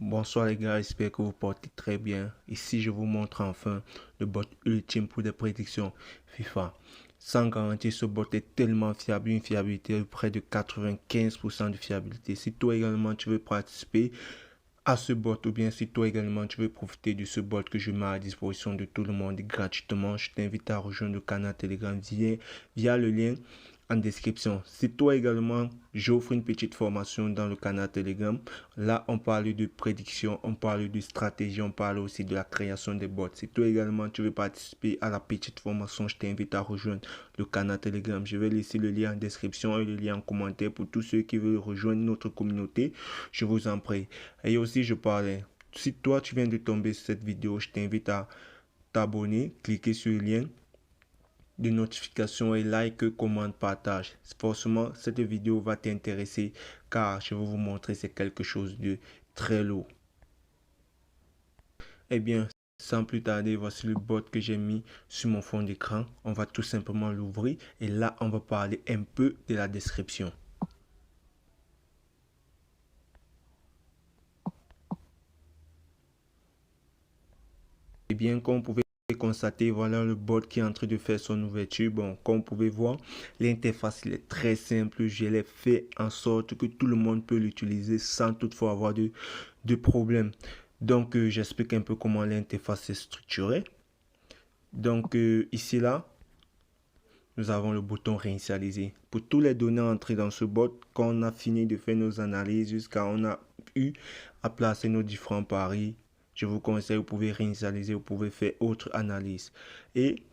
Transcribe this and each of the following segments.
Bonsoir les gars, j'espère que vous portez très bien. Ici, je vous montre enfin le bot ultime pour des prédictions FIFA. Sans garantie, ce bot est tellement fiable, une fiabilité de près de 95% de fiabilité. Si toi également tu veux participer à ce bot ou bien si toi également tu veux profiter de ce bot que je mets à disposition de tout le monde gratuitement, je t'invite à rejoindre le canal Telegram via le lien en description. Si toi également, j'offre une petite formation dans le canal Telegram. Là, on parle de prédiction, on parle de stratégie, on parle aussi de la création des bots. Si toi également, tu veux participer à la petite formation, je t'invite à rejoindre le canal Telegram. Je vais laisser le lien en description et le lien en commentaire pour tous ceux qui veulent rejoindre notre communauté. Je vous en prie. Et aussi, je parlais. Si toi, tu viens de tomber sur cette vidéo, je t'invite à t'abonner, cliquer sur le lien de notification et like, commente, partage. Forcément, cette vidéo va t'intéresser car je vais vous montrer c'est quelque chose de très lourd. Eh bien, sans plus tarder, voici le bot que j'ai mis sur mon fond d'écran. On va tout simplement l'ouvrir et là, on va parler un peu de la description. Eh bien, comme vous pouvez constater, voilà le bot qui est en train de faire son ouverture. Bon, comme vous pouvez voir, l'interface est très simple. Je l'ai fait en sorte que tout le monde peut l'utiliser sans toutefois avoir de problème. Donc, j'explique un peu comment l'interface est structurée. Donc, ici, là, nous avons le bouton réinitialiser. Pour toutes les données entrées dans ce bot, quand on a fini de faire nos analyses, jusqu'à on a eu à placer nos différents paris, je vous conseille, vous pouvez réinitialiser, vous pouvez faire autre analyse. Et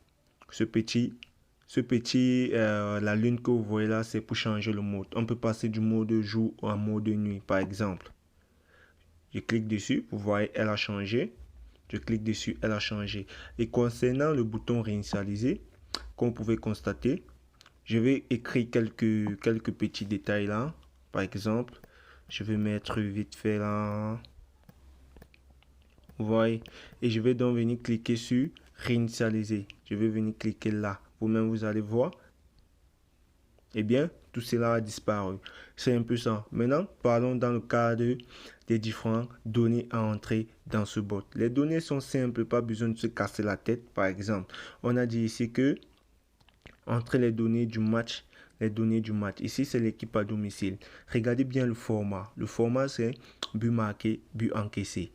la lune que vous voyez là, c'est pour changer le mode. On peut passer du mode jour à mode nuit, par exemple. Je clique dessus, vous voyez, elle a changé. Je clique dessus, elle a changé. Et concernant le bouton réinitialiser, comme vous pouvez constater, je vais écrire quelques petits détails là. Par exemple, je vais mettre vite fait là. Vous voyez. Et je vais donc venir cliquer sur réinitialiser. Je vais venir cliquer là. Vous-même, vous allez voir. Eh bien, tout cela a disparu. C'est un peu ça. Maintenant, parlons dans le cadre des différentes données à entrer dans ce bot. Les données sont simples, pas besoin de se casser la tête. Par exemple, on a dit ici que entre les données du match, Ici, c'est l'équipe à domicile. Regardez bien le format. Le format, c'est but marqué, but encaissé.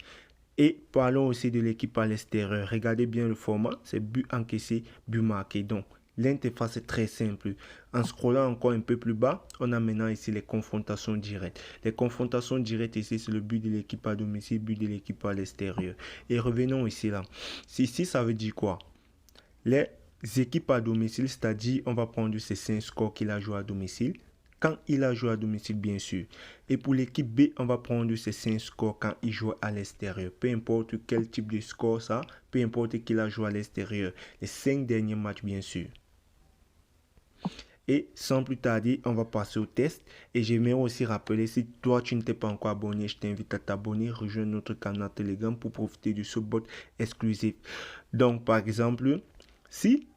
Et parlons aussi de l'équipe à l'extérieur. Regardez bien le format, c'est but encaissé, but marqué. Donc, l'interface est très simple. En scrollant encore un peu plus bas, on a maintenant ici les confrontations directes. Les confrontations directes ici, c'est le but de l'équipe à domicile, but de l'équipe à l'extérieur. Et revenons ici là. Ici, ça veut dire quoi? Les équipes à domicile, c'est-à-dire on va prendre ces 5 scores qu'il a joué à domicile. Quand il a joué à domicile, bien sûr. Et pour l'équipe B, on va prendre ces 5 scores quand il joue à l'extérieur. Peu importe quel type de score ça, peu importe qu'il a joué à l'extérieur. Les 5 derniers matchs, bien sûr. Et sans plus tarder, on va passer au test. Et j'aimerais aussi rappeler, si toi tu ne t'es pas encore abonné, je t'invite à t'abonner, rejoindre notre canal Telegram pour profiter de ce bot exclusif. Donc par exemple, si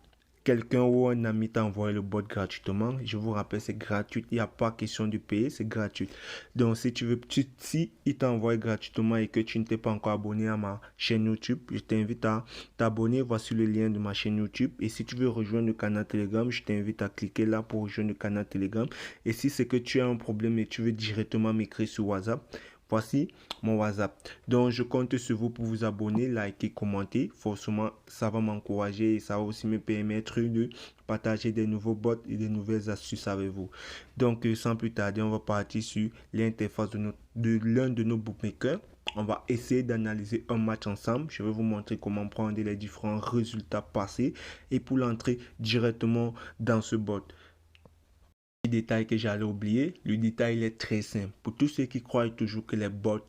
quelqu'un ou un ami t'a envoyé le bot gratuitement, je vous rappelle, c'est gratuit. Il n'y a pas question de payer, c'est gratuit. Donc, si tu veux, si il t'a envoyé gratuitement et que tu ne t'es pas encore abonné à ma chaîne YouTube, je t'invite à t'abonner. Voici le lien de ma chaîne YouTube. Et si tu veux rejoindre le canal Telegram, je t'invite à cliquer là pour rejoindre le canal Telegram. Et si c'est que tu as un problème et tu veux directement m'écrire sur WhatsApp, voici mon WhatsApp. Donc, je compte sur vous pour vous abonner, liker, commenter. Forcément, ça va m'encourager et ça va aussi me permettre de partager des nouveaux bots et des nouvelles astuces avec vous. Donc, sans plus tarder, on va partir sur l'interface de l'un de nos bookmakers. On va essayer d'analyser un match ensemble. Je vais vous montrer comment prendre les différents résultats passés et pour l'entrer directement dans ce bot. Détail que j'allais oublier, le détail est très simple. Pour tous ceux qui croient toujours que les bots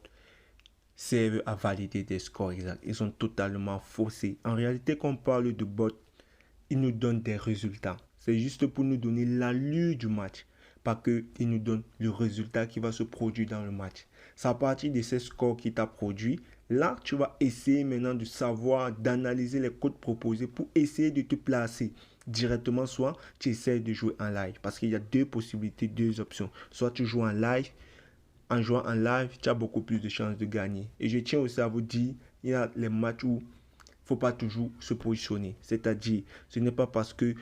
servent à valider des scores exacts, ils sont totalement faussés. En réalité, quand on parle de bots, ils nous donnent des résultats. C'est juste pour nous donner l'allure du match, pas qu'ils nous donnent le résultat qui va se produire dans le match. C'est à partir de ces scores qui t'a produit. Là, tu vas essayer maintenant de savoir, d'analyser les codes proposés pour essayer de te placer directement. Soit tu essaies de jouer en live, parce qu'il y a deux possibilités, deux options. Soit tu joues en live en jouant en live, tu as beaucoup plus de chances de gagner. Et je tiens aussi à vous dire, il y a les matchs où il ne faut pas toujours se positionner. C'est-à-dire, ce n'est pas parce que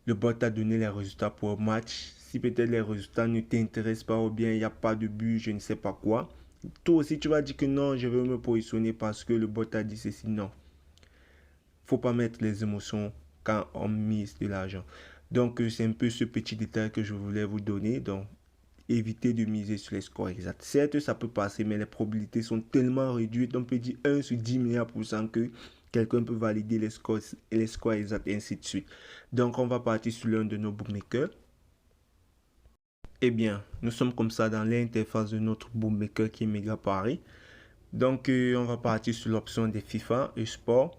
le bot t'a donné les résultats pour un match. Si peut-être les résultats ne t'intéressent pas ou bien il n'y a pas de but, je ne sais pas quoi. Toi aussi, tu vas dire que non, je veux me positionner parce que le bot a dit ceci. Non. Faut pas mettre les émotions quand on mise de l'argent. Donc, c'est un peu ce petit détail que je voulais vous donner. Donc, évitez de miser sur les scores exacts. Certes, ça peut passer, mais les probabilités sont tellement réduites. On peut dire 1 sur 10 milliards % que quelqu'un peut valider les scores exacts et ainsi de suite. Donc, on va partir sur l'un de nos bookmakers. Eh bien, nous sommes comme ça dans l'interface de notre bookmaker qui est Mega Paris. Donc, on va partir sur l'option des FIFA et sport.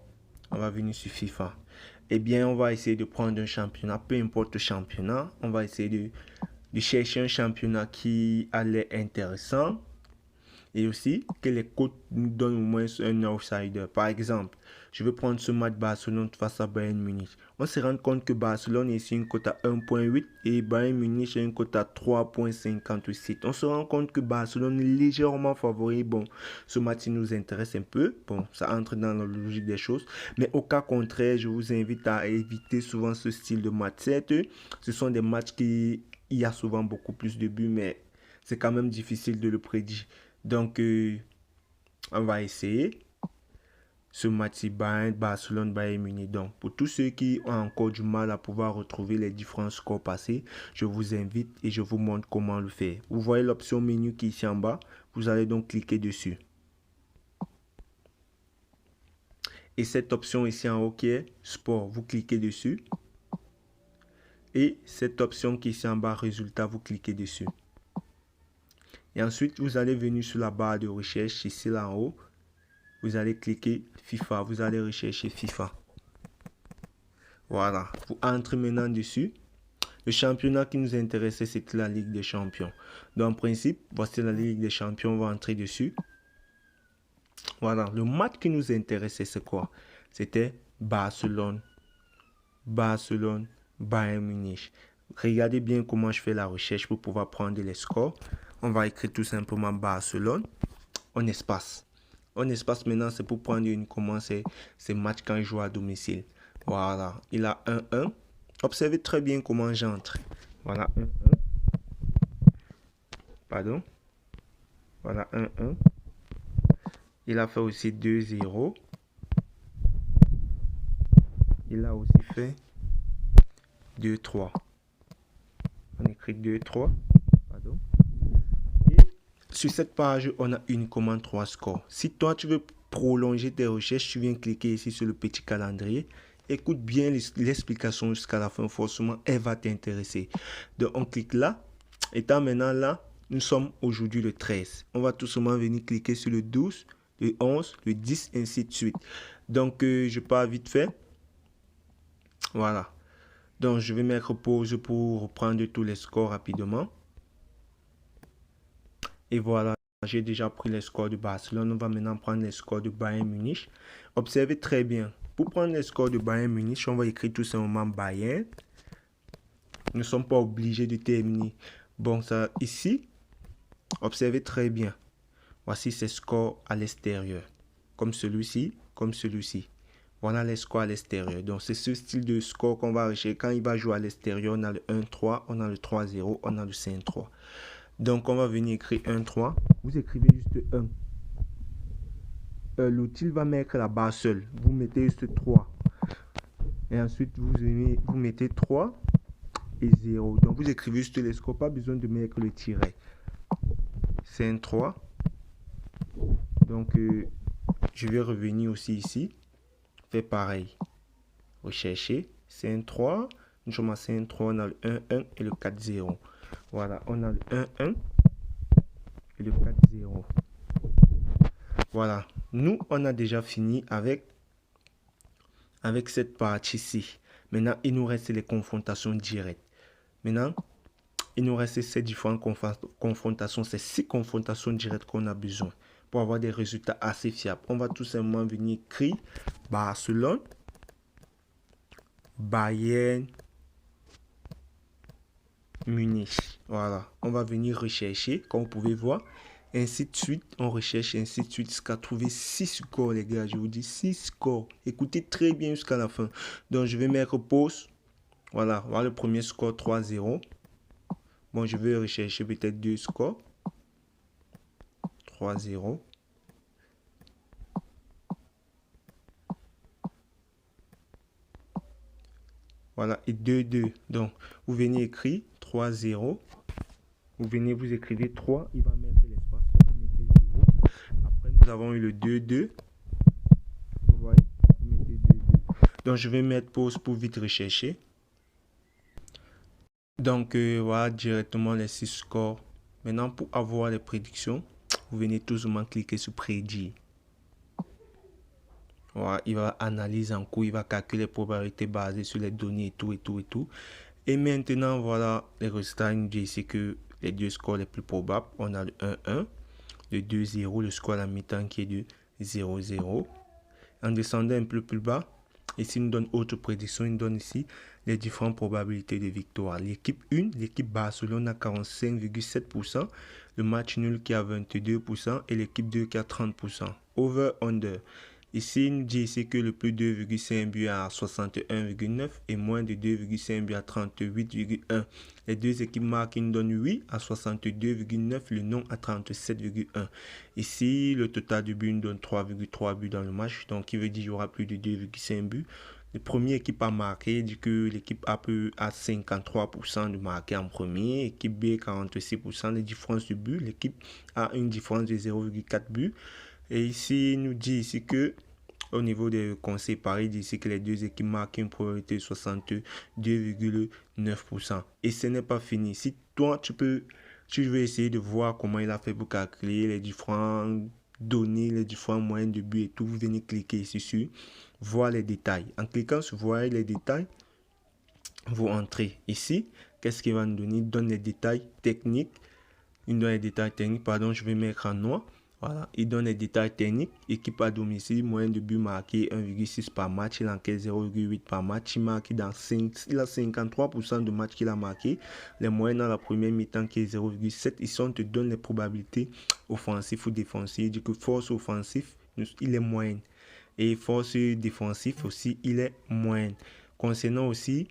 On va venir sur FIFA. Eh bien, on va essayer de prendre un championnat, peu importe le championnat. On va essayer de chercher un championnat qui a l'air intéressant. Et aussi que les cotes nous donnent au moins un outsider. Par exemple, je vais prendre ce match Barcelone face à Bayern Munich. On se rend compte que Barcelone est ici une cote à 1,8 et Bayern Munich est une cote à 3,57. On se rend compte que Barcelone est légèrement favori. Bon, ce match nous intéresse un peu. Bon, ça entre dans la logique des choses. Mais au cas contraire, je vous invite à éviter souvent ce style de match. Certes, ce sont des matchs qui il y a souvent beaucoup plus de buts, mais c'est quand même difficile de le prédire. Donc, on va essayer ce match Barcelone, Bayern Munich. Donc, pour tous ceux qui ont encore du mal à pouvoir retrouver les différents scores passés, je vous invite et je vous montre comment le faire. Vous voyez l'option menu qui est ici en bas. Vous allez donc cliquer dessus. Et cette option ici en haut qui est sport, vous cliquez dessus. Et cette option qui est ici en bas, résultat, vous cliquez dessus. Et ensuite, vous allez venir sur la barre de recherche, ici là en haut. Vous allez cliquer FIFA. Vous allez rechercher FIFA. Voilà. Vous entrez maintenant dessus. Le championnat qui nous intéressait, c'était la Ligue des Champions. Donc, en principe, voici la Ligue des Champions. On va entrer dessus. Voilà. Le match qui nous intéressait, c'est quoi? C'était Barcelone, Bayern Munich. Regardez bien comment je fais la recherche pour pouvoir prendre les scores. On va écrire tout simplement Barcelone en espace. En espace maintenant, c'est pour prendre comment c'est ces matchs quand je joue à domicile. Voilà, il a 1-1. Observez très bien comment j'entre. Voilà, 1-1. Pardon. Voilà, 1-1. Il a fait aussi 2-0. Il a aussi fait 2-3. On écrit 2-3. Pardon. Sur cette page, on a uniquement 3 scores. Si toi, tu veux prolonger tes recherches, tu viens cliquer ici sur le petit calendrier. Écoute bien l'explication jusqu'à la fin. Forcément, elle va t'intéresser. Donc, on clique là. Étant maintenant là, nous sommes aujourd'hui le 13. On va tout simplement venir cliquer sur le 12, le 11, le 10, ainsi de suite. Donc, je pars vite fait. Voilà. Donc, je vais mettre pause pour reprendre tous les scores rapidement. Et voilà, j'ai déjà pris les scores de Barcelone. On va maintenant prendre les scores de Bayern Munich. Observez très bien. Pour prendre les scores de Bayern Munich, on va écrire tout simplement Bayern. Nous ne sommes pas obligés de terminer. Bon, ça ici, observez très bien. Voici ces scores à l'extérieur. Comme celui-ci, comme celui-ci. Voilà les scores à l'extérieur. Donc, c'est ce style de score qu'on va rechercher. Quand il va jouer à l'extérieur, on a le 1-3, on a le 3-0, on a le 5-3. Donc, on va venir écrire 1-3. Vous écrivez juste 1. L'outil va mettre la barre seule. Vous mettez juste 3. Et ensuite, vous mettez 3 et 0. Donc, vous écrivez juste les scores. Pas besoin de mettre le tiret. 5-3. Donc, je vais revenir aussi ici. Fait pareil. Rechercher. 5-3. Nous sommes à 5-3. On a le 1-1 et le 4-0. Voilà, on a le 1-1 et le 4-0. Voilà, nous, on a déjà fini avec cette partie-ci. Maintenant, il nous reste les confrontations directes. Maintenant, il nous reste ces différentes confrontations, ces 6 confrontations directes qu'on a besoin pour avoir des résultats assez fiables. On va tout simplement venir écrire Barcelone, Bayern Munich. Voilà, on va venir rechercher, comme vous pouvez voir. Ainsi de suite, on recherche, ainsi de suite, jusqu'à trouver 6 scores, les gars. Je vous dis 6 scores. Écoutez très bien jusqu'à la fin. Donc, je vais mettre pause. Voilà, voilà le premier score 3-0. Bon, je vais rechercher peut-être 2 scores. 3-0. Voilà, et 2-2. Donc, vous venez écrire 3-0. Vous venez, vous écrivez 3. Il va mettre l'espace. Vous mettez 0. Après, nous avons eu le 2-2. Vous voyez, vous mettez 2-2. Donc, je vais mettre pause pour vite rechercher. Donc, voilà directement les 6 scores. Maintenant, pour avoir les prédictions, vous venez tout simplement cliquer sur prédire. Voilà, il va analyser en cours, il va calculer les probabilités basées sur les données et tout, et tout, et tout. Et maintenant, voilà les résultats. Il nous dit ici que les deux scores les plus probables, on a le 1-1, le 2-0, le score à la mi-temps qui est de 0-0. En descendant un peu plus bas, ici, il nous donne autre prédiction. Il nous donne ici les différentes probabilités de victoire. L'équipe 1, l'équipe Barcelone a 45,7%, le match nul qui a 22% et l'équipe 2 qui a 30%. Over-under. Ici, il nous dit ici que le plus 2,5 buts à 61,9 et moins de 2,5 buts à 38,1. Les deux équipes marquent, nous donnent 8 à 62,9, le non à 37,1. Ici, le total de buts nous donne 3,3 buts dans le match, donc il veut dire qu'il y aura plus de 2,5 buts. La première équipe a marqué, dit que l'équipe A peut à 53% de marquer en premier, équipe B 46%, les différences de buts, l'équipe A une différence de 0,4 buts. Et ici, il nous dit ici que au niveau des conseils paris, il dit ici que les deux équipes marquent une probabilité de 62,9%. Et ce n'est pas fini. Si toi, tu veux essayer de voir comment il a fait pour calculer les différentes données, les différents moyens de but et tout, vous venez cliquer ici sur voir les détails. En cliquant sur voir les détails, vous entrez ici. Qu'est-ce qu'il va nous donner? Il donne les détails techniques. Il donne les détails techniques, pardon, je vais mettre en noir. Voilà, il donne les détails techniques. Équipe à domicile, moyen de but marqué 1,6 par match. Il encaisse 0,8 par match. Il marque dans 5, il a 53% de matchs qu'il a marqué. Les moyennes dans la première mi-temps qui est 0,7. Ici, on te donne les probabilités offensives ou défensives. Du coup, force offensive, il est moyenne. Et force défensive aussi, il est moyenne. Concernant aussi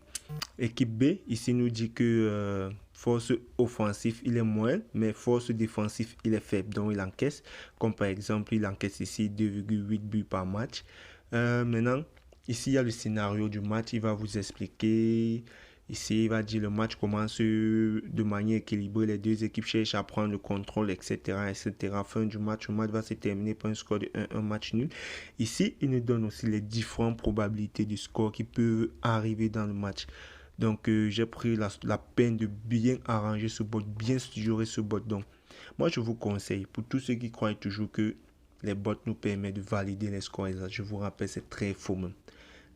équipe B, ici nous dit que force offensive, il est moyen, mais force défensive, il est faible. Donc, il encaisse, comme par exemple, il encaisse ici 2,8 buts par match. Maintenant, ici, il y a le scénario du match. Il va vous expliquer. Ici, il va dire le match commence de manière équilibrée. Les deux équipes cherchent à prendre le contrôle, etc., etc. Fin du match, le match va se terminer par un score de 1-1, match nul. Ici, il nous donne aussi les différentes probabilités du score qui peuvent arriver dans le match. Donc, j'ai pris la peine de bien arranger ce bot, bien structurer ce bot. Donc, moi, je vous conseille, pour tous ceux qui croient toujours que les bots nous permettent de valider les scores exacts, je vous rappelle, c'est très faux même.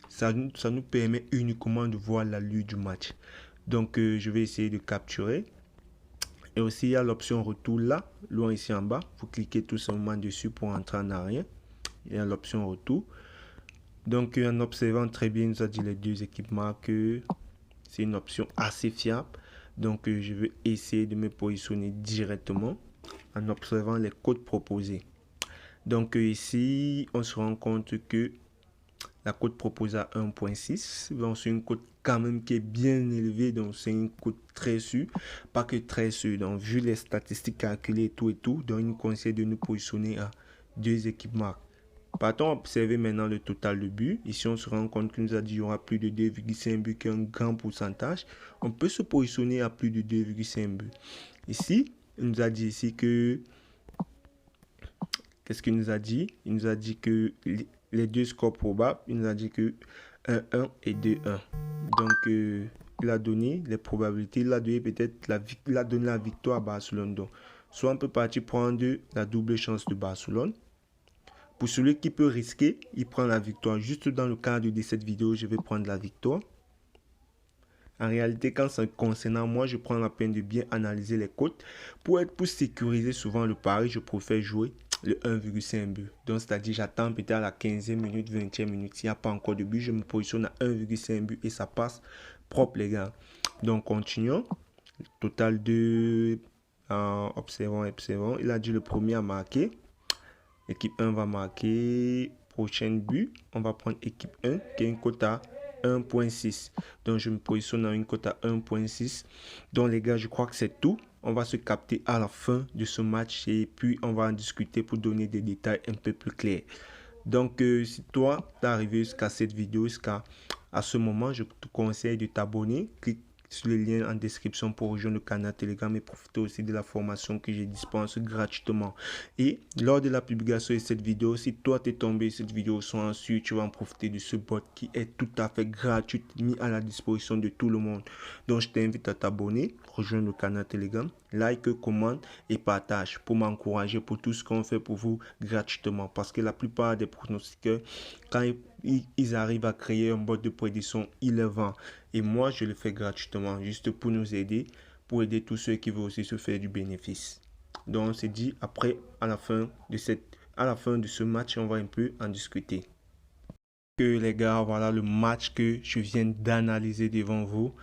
Ça nous permet uniquement de voir l'allure du match. Donc, je vais essayer de capturer. Et aussi, il y a l'option retour là, loin ici en bas. Vous cliquez tout simplement dessus pour entrer en arrière. Il y a l'option retour. Donc, en observant très bien, il nous a dit les deux équipements que c'est une option assez fiable. Donc, je vais essayer de me positionner directement en observant les codes proposés. Donc, ici, on se rend compte que la cote proposée à 1.6. Donc, c'est une cote quand même qui est bien élevée. Donc, c'est une cote très sûre. Pas que très sûre. Donc, vu les statistiques calculées et tout, donc, il nous conseille de nous positionner à deux équipements. Partons observer maintenant le total de buts. Ici, on se rend compte qu'il nous a dit qu'il y aura plus de 2,5 buts, qui est un grand pourcentage. On peut se positionner à plus de 2,5 buts. Ici, il nous a dit ici que... Qu'est-ce qu'il nous a dit? Il nous a dit que les deux scores probables, il nous a dit que 1-1 et 2-1. Donc, il a donné les probabilités. Il a donné peut-être la victoire à Barcelone. Donc, soit on peut partir prendre la double chance de Barcelone. Pour celui qui peut risquer, il prend la victoire. Juste dans le cadre de cette vidéo, je vais prendre la victoire. En réalité, quand ça concernant moi, je prends la peine de bien analyser les cotes. Pour sécuriser souvent le pari, je préfère jouer le 1,5 but. Donc, c'est-à-dire, j'attends peut-être à la 15e minute, 20e minute. S'il n'y a pas encore de but, je me positionne à 1,5 but et ça passe propre, les gars. Donc, continuons. Total de... observons. Il a dit le premier à marquer. Équipe 1 va marquer. Prochain but, on va prendre équipe 1 qui a une cote à 1.6. Donc, je me positionne dans une cote à 1.6. Donc, les gars, je crois que c'est tout. On va se capter à la fin de ce match et puis on va en discuter pour donner des détails un peu plus clairs. Donc, si toi, tu es arrivé jusqu'à cette vidéo, jusqu'à ce moment, je te conseille de t'abonner. Clique sur le lien en description pour rejoindre le canal Telegram et profiter aussi de la formation que je dispense gratuitement. Et lors de la publication de cette vidéo, si toi t'es tombé cette vidéo sans sûr, tu vas en profiter de ce bot qui est tout à fait gratuit, mis à la disposition de tout le monde. Donc je t'invite à t'abonner, rejoindre le canal Telegram, like, commente et partage pour m'encourager pour tout ce qu'on fait pour vous gratuitement. Parce que la plupart des pronostiqueurs, quand ils arrivent à créer un bot de prédiction, ils le vendent. Et moi, je le fais gratuitement, juste pour nous aider, pour aider tous ceux qui veulent aussi se faire du bénéfice. Donc, on s'est dit, après, à la fin de ce match, on va un peu en discuter. Que les gars, voilà le match que je viens d'analyser devant vous.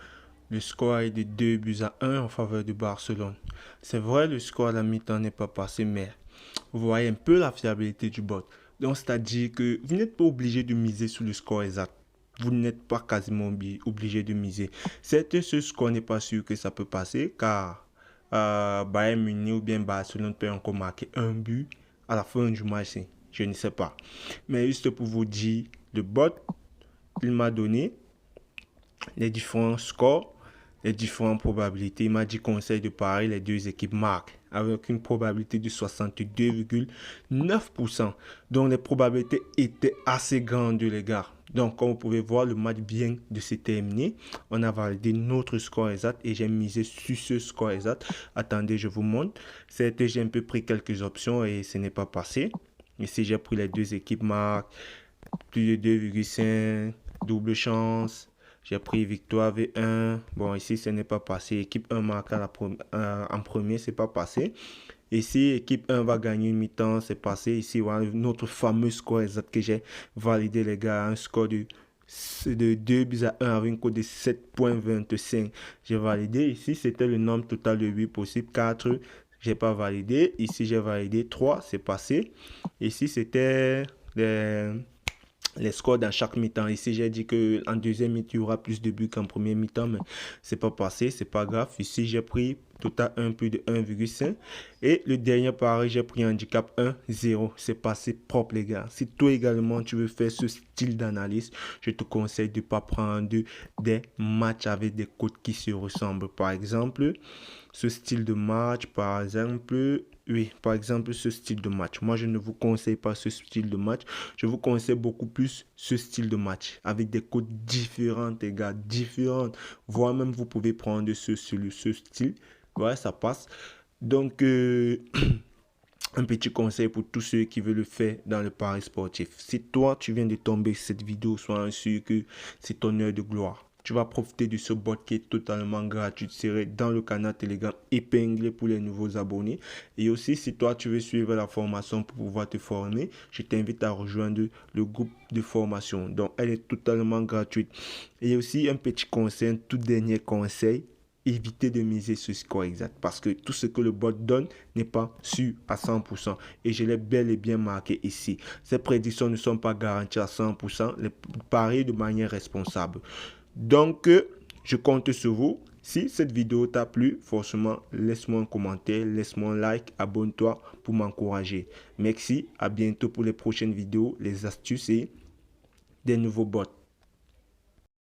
Le score est de 2-1 en faveur de Barcelone. C'est vrai, le score à la mi-temps n'est pas passé, mais vous voyez un peu la fiabilité du bot. Donc, c'est-à-dire que vous n'êtes pas obligé de miser sur le score exact. Vous n'êtes pas quasiment obligé de miser. Certes, ce score n'est pas sûr que ça peut passer, car Bayern Munich ou bien Barcelone peut encore marquer un but à la fin du match. Je ne sais pas. Mais juste pour vous dire, le bot, il m'a donné les différents scores, les différentes probabilités. Il m'a dit conseil de parier, les deux équipes marquent avec une probabilité de 62,9%. Donc les probabilités étaient assez grandes, les gars. Donc comme vous pouvez voir, le match vient de se terminer. On a validé notre score exact et j'ai misé sur ce score exact. Attendez, je vous montre. C'était, j'ai un peu pris quelques options et ce n'est pas passé. Ici, j'ai pris les deux équipes marquent, plus de 2,5, double chance. J'ai pris victoire V1. Bon, ici, ce n'est pas passé. Équipe 1 marque en premier, c'est pas passé. Ici, équipe 1 va gagner une mi-temps, c'est passé. Ici, voilà notre fameux score exact que j'ai validé, les gars. Un score de 2-1 avec une cote de 7.25. J'ai validé. Ici, c'était le nombre total de 8 possible. 4, j'ai pas validé. Ici, j'ai validé. 3, c'est passé. Ici, c'était les scores dans chaque mi-temps. Ici, j'ai dit qu'en deuxième mi-temps, il y aura plus de buts qu'en premier mi-temps, mais c'est pas passé, c'est pas grave. Ici, j'ai pris total 1 plus de 1,5. Et le dernier pari, j'ai pris handicap 1,0. C'est passé propre, les gars. Si toi également, tu veux faire ce style d'analyse, je te conseille de ne pas prendre des matchs avec des cotes qui se ressemblent. Par exemple, ce style de match, par exemple, ce style de match. Moi, je ne vous conseille pas ce style de match. Je vous conseille beaucoup plus ce style de match avec des codes différentes, les gars, différentes. Voire même, vous pouvez prendre ce style. Ouais, ça passe. Donc, un petit conseil pour tous ceux qui veulent le faire dans le pari sportif. Si toi, tu viens de tomber sur cette vidéo, sois sûr que c'est ton heure de gloire. Tu vas profiter de ce bot qui est totalement gratuit. Tu seras dans le canal Telegram épinglé pour les nouveaux abonnés. Et aussi, si toi, tu veux suivre la formation pour pouvoir te former, je t'invite à rejoindre le groupe de formation. Donc, elle est totalement gratuite. Et aussi, un petit conseil, un tout dernier conseil. Évitez de miser sur ce score exact parce que tout ce que le bot donne n'est pas sûr à 100% et je l'ai bel et bien marqué ici. Ces prédictions ne sont pas garanties à 100%, les paris de manière responsable. Donc, je compte sur vous. Si cette vidéo t'a plu, forcément, laisse-moi un commentaire, laisse-moi un like, abonne-toi pour m'encourager. Merci, à bientôt pour les prochaines vidéos, les astuces et des nouveaux bots.